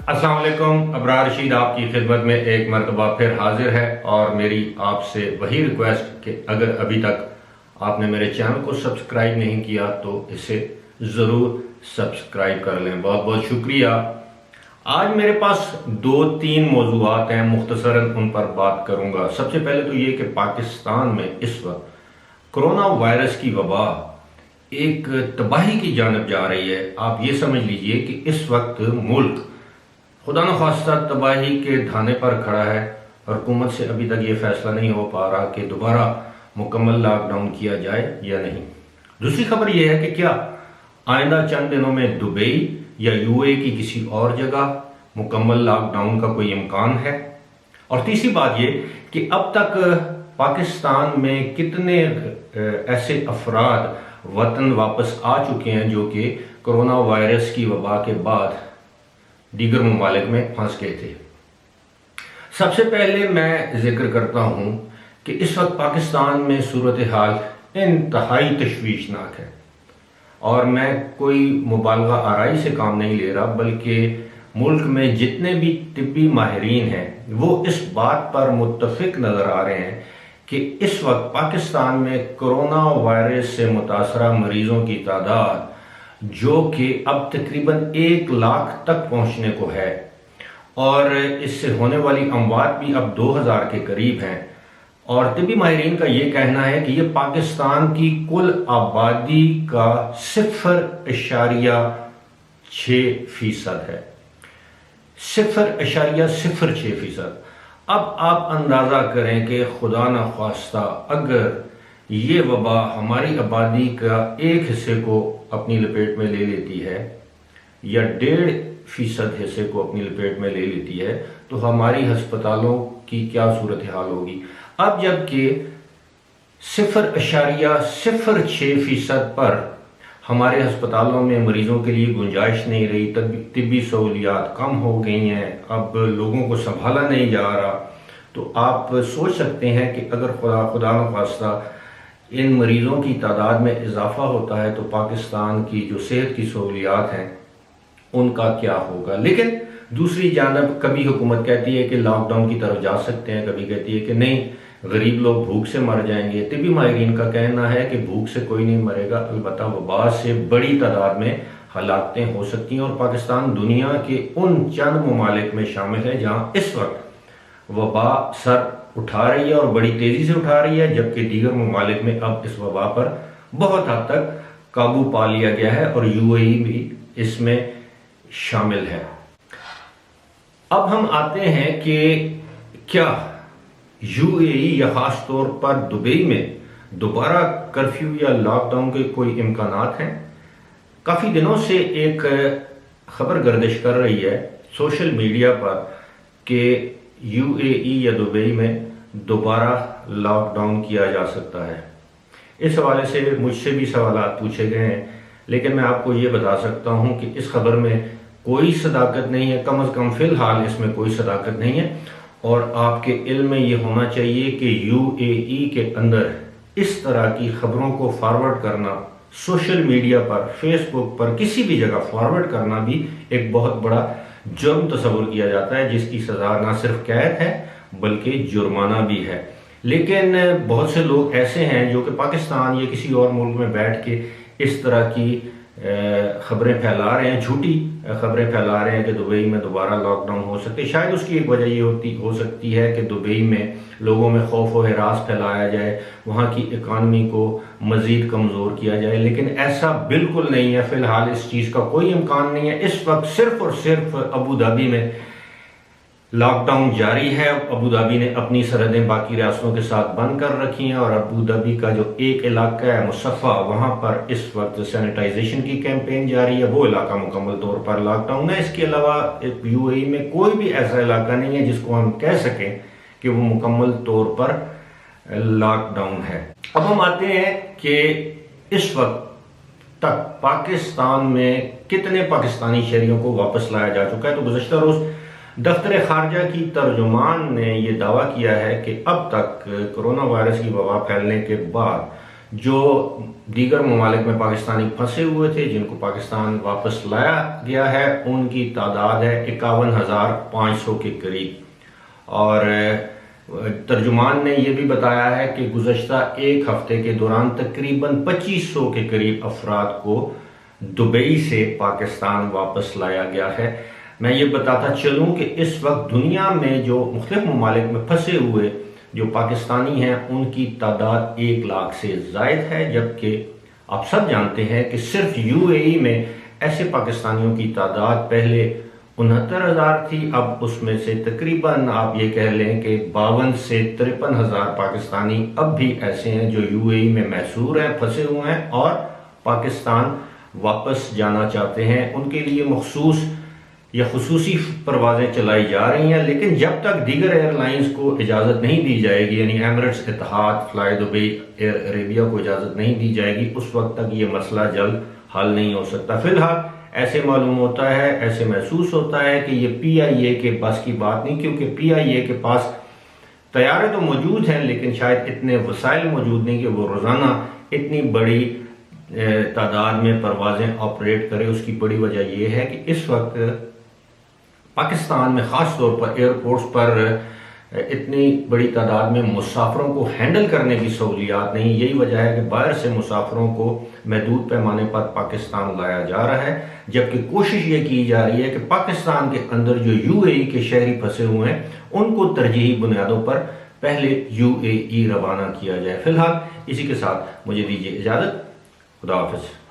अस्सलाम वालेकुम। अबरार रशीद आपकी खिदमत में एक मरतबा फिर हाजिर है और मेरी आपसे वही रिक्वेस्ट कि अगर अभी तक आपने मेरे चैनल को सब्सक्राइब नहीं किया तो इसे ज़रूर सब्सक्राइब कर लें। बहुत बहुत शुक्रिया। आज मेरे पास दो तीन मौजूआत हैं, मुख्तसरन उन पर बात करूंगा। सबसे पहले तो ये कि पाकिस्तान में इस वक्त कोरोना वायरस की वबा एक तबाही की जानब जा रही है। आप ये समझ लीजिए कि इस वक्त मुल्क खुदा न खास्ता तबाही के धाने पर खड़ा है और हुकूमत से अभी तक ये फैसला नहीं हो पा रहा कि दोबारा मुकम्मल लॉकडाउन किया जाए या नहीं। दूसरी खबर यह है कि क्या आइंदा चंद दिनों में दुबई या यूए की किसी और जगह मुकम्मल लॉकडाउन का कोई इम्कान है। और तीसरी बात ये कि अब तक पाकिस्तान में कितने ऐसे अफराद वतन वापस आ चुके हैं जो कि कोरोना वायरस की वबा के बाद दीगर ममालिक में फंस गए थे। सबसे पहले मैं जिक्र करता हूं कि इस वक्त पाकिस्तान में सूरत हाल इंतहाई तशवीशनाक है और मैं कोई मुबालगा आराई से काम नहीं ले रहा, बल्कि मुल्क में जितने भी तिब्बी माहिरीन हैं वो इस बात पर मुत्तफिक नज़र आ रहे हैं कि इस वक्त पाकिस्तान में कोरोना वायरस से मुतासरा मरीजों की तादाद जो कि अब तकरीबन 1 लाख तक पहुंचने को है और इससे होने वाली अमवात भी अब 2000 के करीब हैं। और तिब्बी माहिरीन का ये कहना है कि ये पाकिस्तान की कुल आबादी का 0.6% है। 0.06%। अब आप अंदाजा करें कि खुदा न ख्वास्ता अगर ये वबा हमारी आबादी का एक हिस्से को अपनी लपेट में ले लेती है या 1.5% हिस्से को अपनी लपेट में ले लेती है तो हमारी अस्पतालों की क्या सूरत हाल होगी। अब जबकि 0.06% पर हमारे अस्पतालों में मरीजों के लिए गुंजाइश नहीं रही, तिब्बी सहूलियात कम हो गई हैं, अब लोगों को संभाला नहीं जा रहा, तो आप सोच सकते हैं कि अगर खुदा न खास्ता इन मरीजों की तादाद में इजाफा होता है तो पाकिस्तान की जो सेहत की सहूलियात हैं उनका क्या होगा। लेकिन दूसरी जानब कभी हुकूमत कहती है कि लॉकडाउन की तरफ जा सकते हैं, कभी कहती है कि नहीं गरीब लोग भूख से मर जाएंगे। तिब्बी माहिरीन का कहना है कि भूख से कोई नहीं मरेगा, अलबत्ता वबा से बड़ी तादाद में हलाकतें हो सकती हैं। और पाकिस्तान दुनिया के उन चंद ममालिक में शामिल है जहाँ इस वक्त वबा सर उठा रही है और बड़ी तेजी से उठा रही है, जबकि दीगर ममालिक में अब इस वबा पर बहुत हद तक काबू पा लिया गया है और यूएई भी इसमें शामिल है। अब हम आते हैं कि क्या यूएई या खास तौर पर दुबई में दोबारा कर्फ्यू या लॉकडाउन के कोई इम्कानात हैं। काफी दिनों से एक खबर गर्दिश कर रही है सोशल मीडिया पर कि यूएई या दुबई में दोबारा लॉकडाउन किया जा सकता है। इस हवाले से मुझसे भी सवाल पूछे गए हैं, लेकिन मैं आपको ये बता सकता हूं कि इस खबर में कोई सदाकत नहीं है, कम अज़ कम फिलहाल इसमें कोई सदाकत नहीं है। और आपके इल्म में ये होना चाहिए कि यूएई के अंदर इस तरह की खबरों को फॉरवर्ड करना, सोशल मीडिया पर, फेसबुक पर, किसी भी जगह फॉरवर्ड करना भी एक बहुत बड़ा जुर्म तस्वुर किया जाता है, जिसकी सजा न सिर्फ कैद है बल्कि जुर्माना भी है। लेकिन बहुत से लोग ऐसे हैं जो कि पाकिस्तान या किसी और मुल्क में बैठ के इस तरह की खबरें फैला रहे हैं, झूठी खबरें फैला रहे हैं कि दुबई में दोबारा लॉकडाउन हो सकते हैं। शायद उसकी एक वजह ये हो सकती है कि दुबई में लोगों में खौफ व हिरास फैलाया जाए, वहाँ की इकानमी को मज़ीद कमज़ोर किया जाए, लेकिन ऐसा बिल्कुल नहीं है। फ़िलहाल इस चीज़ का कोई इम्कान नहीं है। इस वक्त सिर्फ और सिर्फ अबू धाबी में लॉकडाउन जारी है। अबू धाबी ने अपनी सरहदें बाकी रियासतों के साथ बंद कर रखी हैं और अबू धाबी का जो एक इलाका है मुसफ़ा, वहाँ पर इस वक्त सैनिटाइजेशन की कैंपेन जारी है। वो इलाका मुकम्मल तौर पर लॉकडाउन है। इसके अलावा यूएई में कोई भी ऐसा इलाका नहीं है जिसको हम कह सकें कि वो मुकम्मल तौर पर लॉकडाउन है। अब हम आते हैं कि इस वक्त तक पाकिस्तान में कितने पाकिस्तानी शहरियों को वापस लाया जा चुका है। तो गुज़श्ता रोज़ दफ्तर खारजा की तर्जुमान ने यह दावा किया है कि अब तक कोरोना वायरस की वबा फैलने के बाद जो दीगर ममालिक में पाकिस्तानी फंसे हुए थे जिनको पाकिस्तान वापस लाया गया है उनकी तादाद है 51,500 के करीब। और तर्जुमान ने यह भी बताया है कि गुज़श्ता एक हफ्ते के दौरान तकरीबन 2500 के करीब अफराद को दुबई से पाकिस्तान वापस लाया गया है। मैं ये बताता चलूँ कि इस वक्त दुनिया में जो मुख्तलिफ ममालिक में फंसे हुए जो पाकिस्तानी हैं उनकी तादाद 1 लाख से ज़ायद है, जबकि आप सब जानते हैं कि सिर्फ यूएई में ऐसे पाकिस्तानियों की तादाद पहले 69,000 थी, अब उसमें से तकरीबन आप ये कह लें कि 52 से 53,000 पाकिस्तानी अब भी ऐसे हैं जो यूएई में महसूर हैं, फंसे हुए हैं और पाकिस्तान वापस जाना चाहते हैं। उनके लिए मखसूस या खुसूसी परवाज़ें चलाई जा रही हैं, लेकिन जब तक दीगर एयरलाइंस को इजाज़त नहीं दी जाएगी, यानी Emirates, Etihad, fly Dubai, air Arabia को इजाज़त नहीं दी जाएगी, उस वक्त तक ये मसला जल्द हल नहीं हो सकता। फिलहाल ऐसे मालूम होता है, ऐसे महसूस होता है कि ये PIA के बस की बात नहीं, क्योंकि PIA के पास तैयारे तो मौजूद हैं लेकिन शायद इतने वसाइल मौजूद नहीं कि वो रोज़ाना इतनी बड़ी तादाद में परवाज़ें ऑपरेट करे। उसकी बड़ी वजह यह है कि इस वक्त पाकिस्तान में ख़ास तौर पर एयरपोर्ट्स पर इतनी बड़ी तादाद में मुसाफिरों को हैंडल करने की सहूलियात नहीं। यही वजह है कि बाहर से मुसाफिरों को महदूद पैमाने पर पाकिस्तान लाया जा रहा है, जबकि कोशिश ये की जा रही है कि पाकिस्तान के अंदर जो यूएई के शहरी फंसे हुए हैं उनको तरजीही बुनियादों पर पहले यूएई रवाना किया जाए। फिलहाल इसी के साथ मुझे दीजिए इजाज़त। खुदा हाफिज़।